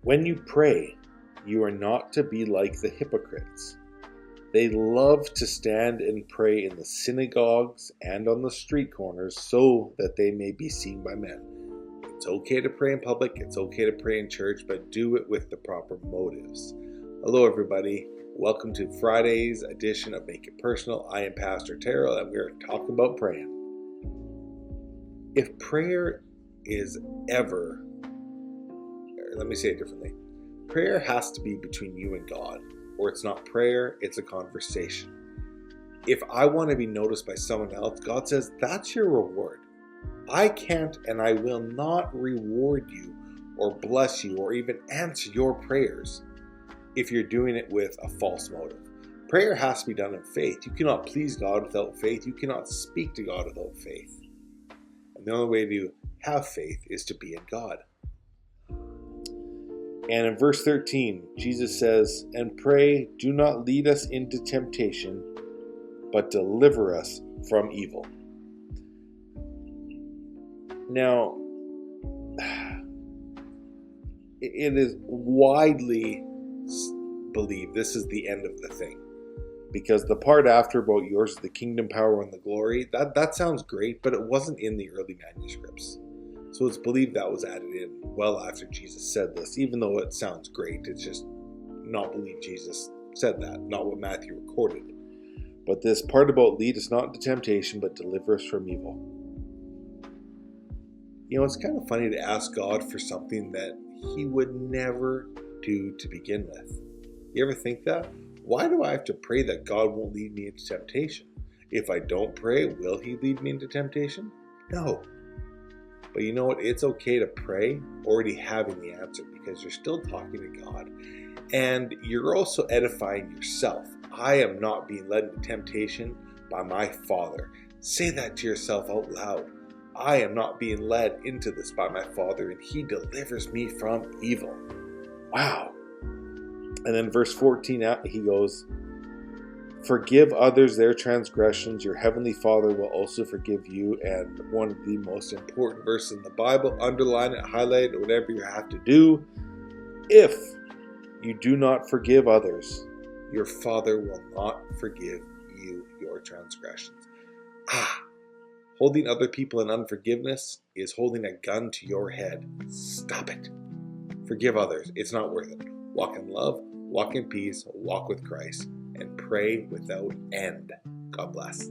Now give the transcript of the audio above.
When you pray, you are not to be like the hypocrites. They love to stand and pray in the synagogues and on the street corners so that they may be seen by men. It's okay to pray in public, it's okay to pray in church, but do it with the proper motives. Hello everybody, welcome to Friday's edition of Make It Personal. I am Pastor Terrell and we're talking about praying. If prayer is ever, let me say it differently, prayer has to be between you and God, or it's not prayer, it's a conversation. If I want to be noticed by someone else, God says that's your reward. I can't and I will not reward you or bless you or even answer your prayers if you're doing it with a false motive. Prayer has to be done in faith. You cannot please God without faith. You cannot speak to God without faith. And the only way to have faith is to be in God. And in verse 13, Jesus says, "And pray, do not lead us into temptation, but deliver us from evil." Now, it is widely believed this is the end of the thing. Because the part after about yours is the kingdom, power, and the glory, that sounds great, but it wasn't in the early manuscripts. So it's believed that was added in well after Jesus said this, even though it sounds great. It's just not believed Jesus said that, not what Matthew recorded. But this part about lead us not into temptation, but deliver us from evil. You know, it's kind of funny to ask God for something that he would never do to begin with. You ever think that? Why do I have to pray that God won't lead me into temptation? If I don't pray, will he lead me into temptation? No. But you know what? It's okay to pray already having the answer because you're still talking to God. And you're also edifying yourself. I am not being led into temptation by my Father. Say that to yourself out loud. I am not being led into this by my Father, and he delivers me from evil. Wow. And then verse 14, he goes, "Forgive others their transgressions, your heavenly Father will also forgive you." And one of the most important verses in the Bible, underline it, highlight it, whatever you have to do. If you do not forgive others, your Father will not forgive you your transgressions. Holding other people in unforgiveness is holding a gun to your head. Stop it. Forgive others. It's not worth it. Walk in love, walk in peace, walk with Christ, and pray without end. God bless.